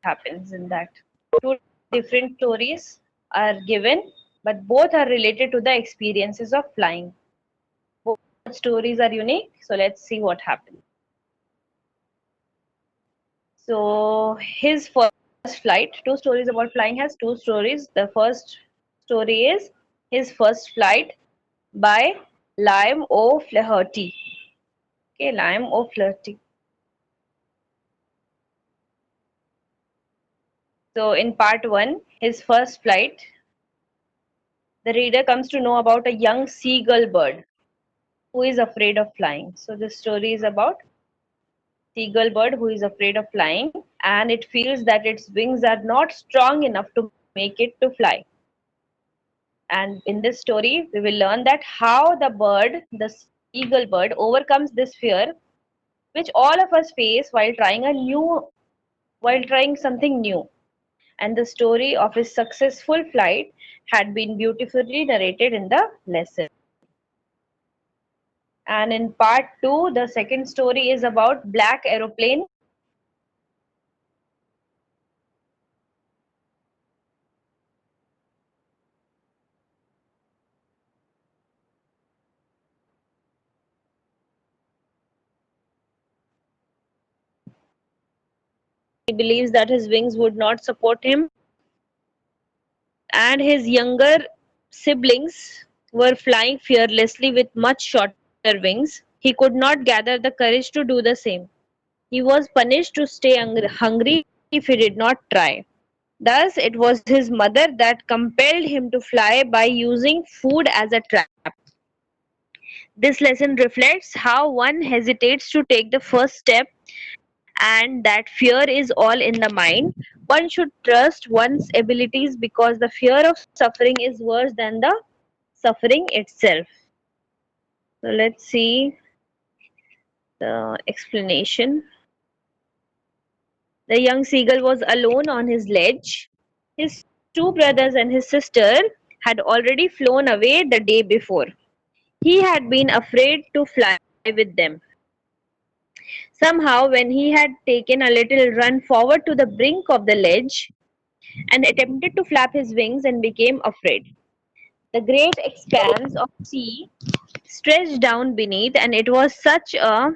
happens in that. Two different stories are given, but both are related to the experiences of flying. Both stories are unique, so let's see what happens. So his first flight, two stories about flying has two stories. The first story is his first flight by Lime O'Flaherty. Okay, Lime O'Flaherty. So in part one, his first flight, the reader comes to know about a young seagull bird who is afraid of flying. So this story is about seagull bird who is afraid of flying, and it feels that its wings are not strong enough to make it to fly. And in this story, we will learn that how the bird, the seagull bird, overcomes this fear, which all of us face while trying something new. And the story of his successful flight had been beautifully narrated in the lesson. And in part two, the second story is about Black Aeroplane. He believes that his wings would not support him, and his younger siblings were flying fearlessly with much shorter wings. He could not gather the courage to do the same. He was punished to stay hungry if he did not try. Thus, it was his mother that compelled him to fly by using food as a trap. This lesson reflects how one hesitates to take the first step and that fear is all in the mind. One should trust one's abilities because the fear of suffering is worse than the suffering itself. So let's see the explanation. The young seagull was alone on his ledge. His two brothers and his sister had already flown away the day before. He had been afraid to fly with them. Somehow, when he had taken a little run forward to the brink of the ledge and attempted to flap his wings and became afraid. The great expanse of sea stretched down beneath, and it was such a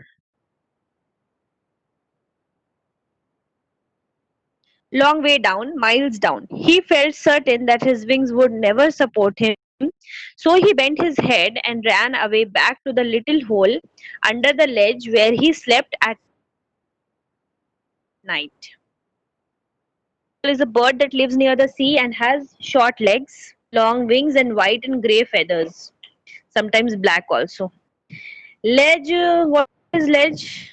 long way down, miles down. He felt certain that his wings would never support him, so he bent his head and ran away back to the little hole under the ledge where he slept at night. Seagull is a bird that lives near the sea and has short legs, long wings, and white and grey feathers, sometimes black also. Ledge, what is ledge?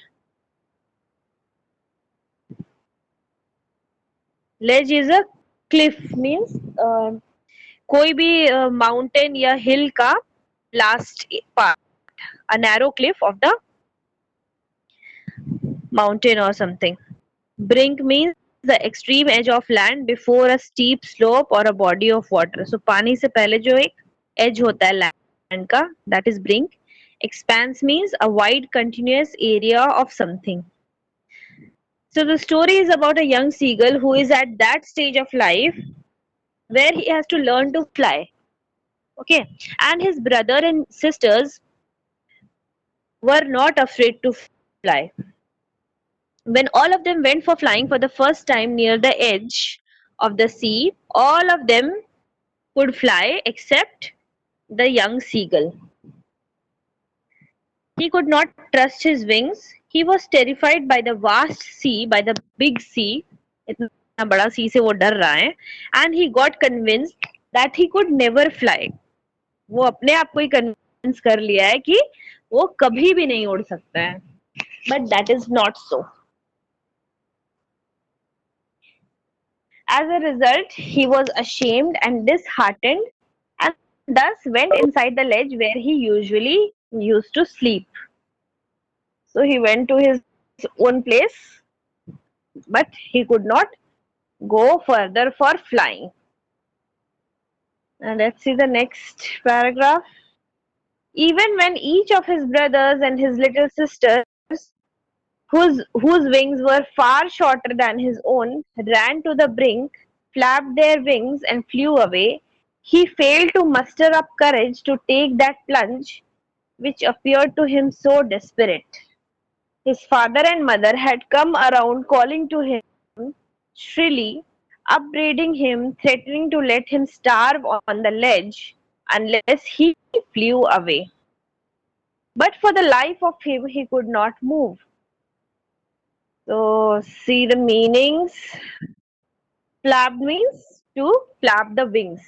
Ledge is a cliff, means कोई भी mountain या हिल का last part, a narrow cliff of the mountain or something. Brink means the extreme edge of land before a steep slope or a body of water. So पानी से पहले जो एक edge होता है land का, that is brink. Expanse means a wide continuous area of something. So the story is about a young seagull who is at that stage of life where he has to learn to fly. Okay, and his brother and sisters were not afraid to fly. When all of them went for flying for the first time near the edge of the sea, all of them could fly except the young seagull. He could not trust his wings. He was terrified by the vast sea, by the big sea. इतना बड़ा sea से वो डर रहा है. And he got convinced that he could never fly. वो अपने आप को ही convince कर लिया है कि वो कभी भी नहीं उड़ सकता है. But that is not so. As a result, he was ashamed and disheartened and thus went inside the ledge where he usually used to sleep. So he went to his own place, but he could not go further for flying. And let's see the next paragraph. Even when each of his brothers and his little sisters whose wings were far shorter than his own, ran to the brink, flapped their wings, and flew away. He failed to muster up courage to take that plunge, which appeared to him so desperate. His father and mother had come around calling to him shrilly, upbraiding him, threatening to let him starve on the ledge unless he flew away. But for the life of him, he could not move. So, see the meanings. Flap means to flap the wings,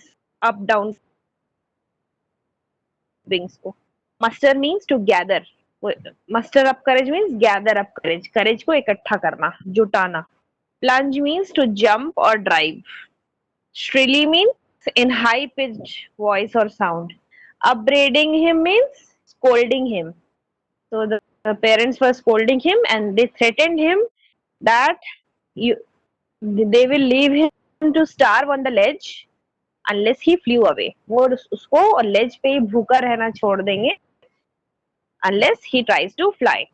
up down wings को. Muster means to gather. Muster up courage means gather up courage. Courage को इकट्ठा करना, जुटाना. Plunge means to jump or drive. Shrilly means in high pitched voice or sound. Upbraiding him means scolding him. So the parents were scolding him and they threatened him that you, they will leave him to starve on the ledge unless he flew away. वो उसको ledge पे ही भूखा रहना छोड़ देंगे unless he tries to fly.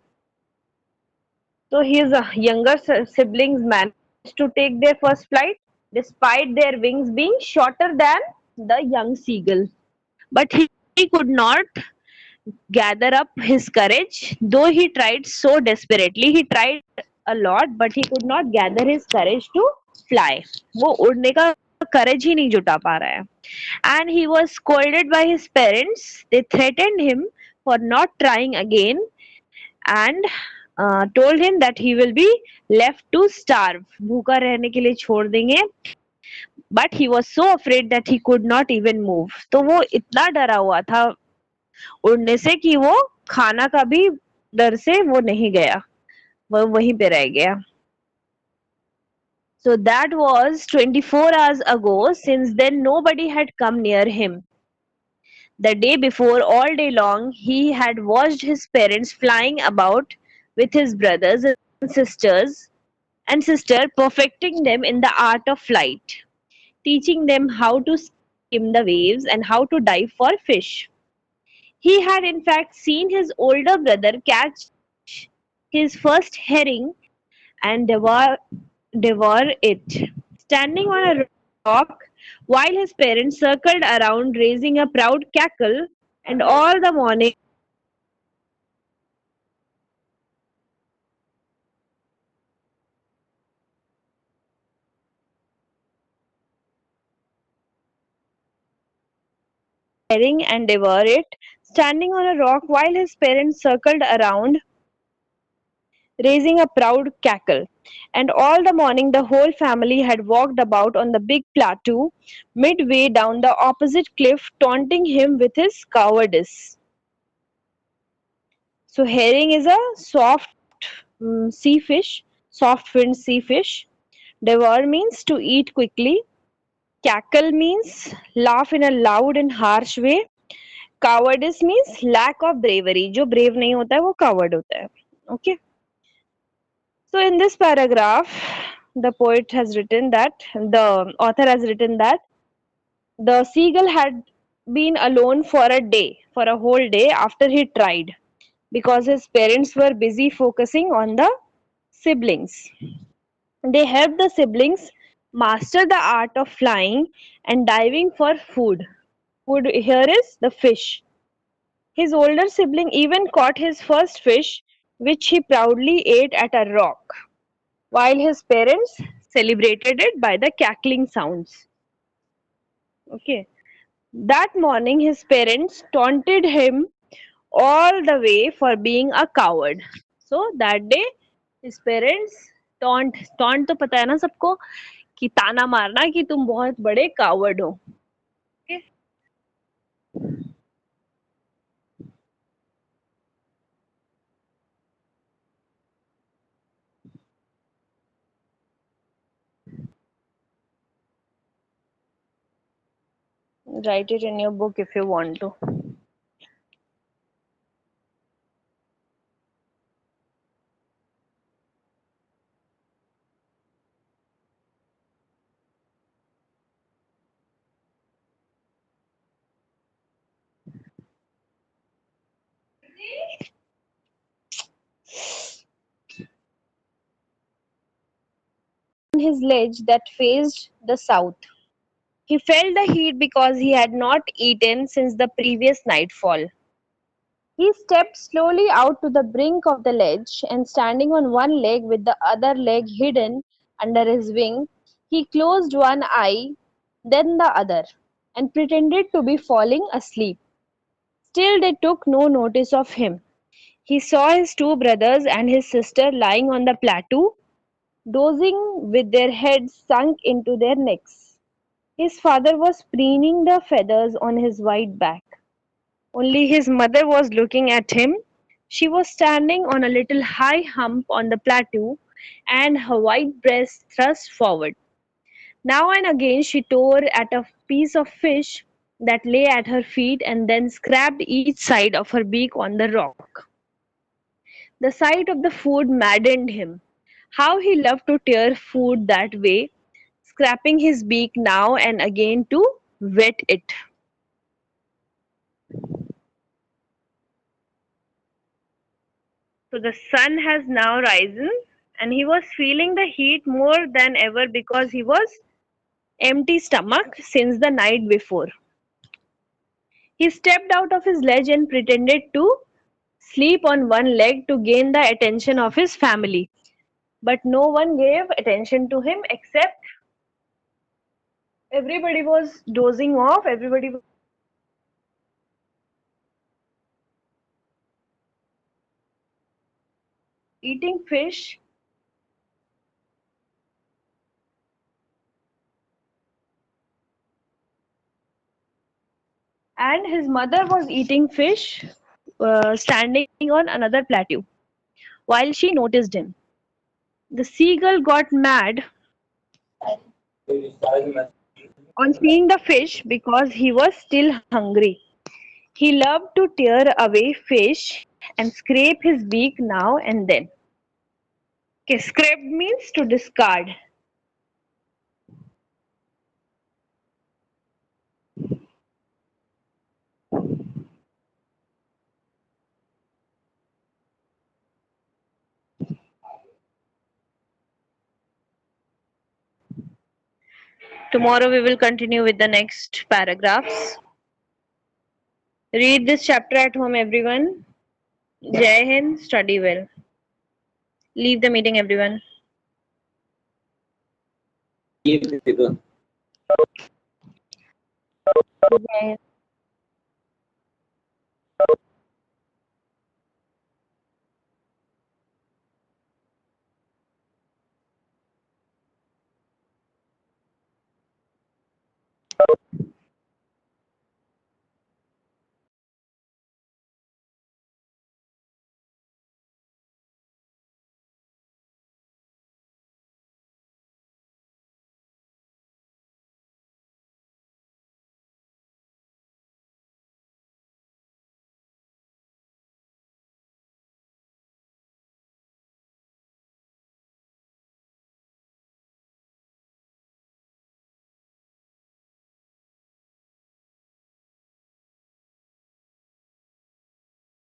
So his younger siblings managed to take their first flight despite their wings being shorter than the young seagull. But he could not gather up his courage, though he tried so desperately. He tried a lot, but he could not gather his courage to fly. वो उड़ने का courage ही नहीं जुटा पा रहा है. And he was scolded by his parents. They threatened him for not trying again and told him that he will be left to starve. भूखा रहने के लिए छोड़ देंगे. But he was so afraid that he could not even move. तो वो इतना डरा हुआ था उड़ने से कि वो खाना का भी डर से वो नहीं गया. वो वहीं पे रह गया. So that was 24 hours ago. Since then, nobody had come near him. The day before, all day long, he had watched his parents flying about with his brothers and sisters and sister, perfecting them in the art of flight, teaching them how to skim the waves and how to dive for fish. He had in fact seen his older brother catch his first herring and devour it, standing on a rock while his parents circled around raising a proud cackle, and all the morning herring and devour it, standing on a rock while his parents circled around raising a proud cackle. And all the morning the whole family had walked about on the big plateau, midway down the opposite cliff, taunting him with his cowardice. So, herring is a soft sea fish, soft finned sea fish. Devour means to eat quickly. Cackle means laugh in a loud and harsh way. Cowardice means lack of bravery. जो brave नहीं होता है वो coward होता है. Okay. So in this paragraph, the poet has written that the author has written that the seagull had been alone for a day, for a whole day after he tried, because his parents were busy focusing on the siblings. They helped the siblings master the art of flying and diving for food. Food here is the fish. His older sibling even caught his first fish, which he proudly ate at a rock, while his parents celebrated it by the cackling sounds. Okay. That morning, his parents taunted him all the way for being a coward. So that day, his parents taunt तो पता है ना सबको कि ताना मारना कि तुम बहुत बड़े कावर्ड हो. Okay. Write it in your book if you want to. his ledge that faced the south. He felt the heat because he had not eaten since the previous nightfall. He stepped slowly out to the brink of the ledge, and standing on one leg with the other leg hidden under his wing, he closed one eye, then the other, and pretended to be falling asleep. Still, they took no notice of him. He saw his two brothers and his sister lying on the plateau, dozing with their heads sunk into their necks. His father was preening the feathers on his white back. Only his mother was looking at him. She was standing on a little high hump on the plateau, and her white breast thrust forward. Now and again she tore at a piece of fish that lay at her feet and then scraped each side of her beak on the rock. The sight of the food maddened him. How he loved to tear food that way, scraping his beak now and again to wet it. So the sun has now risen, and he was feeling the heat more than ever because he was empty stomach since the night before. He stepped out of his ledge and pretended to sleep on one leg to gain the attention of his family. But no one gave attention to him except everybody was dozing off, everybody was eating fish, and his mother was eating fish standing on another plateau while she noticed him. The seagull got mad on seeing the fish because he was still hungry. He loved to tear away fish and scrape his beak now and then. Okay, scraped means to discard. Tomorrow we will continue with the next paragraphs. Read this chapter at home, everyone. Jai Hind, study well. Leave the meeting, everyone. Jai Hind.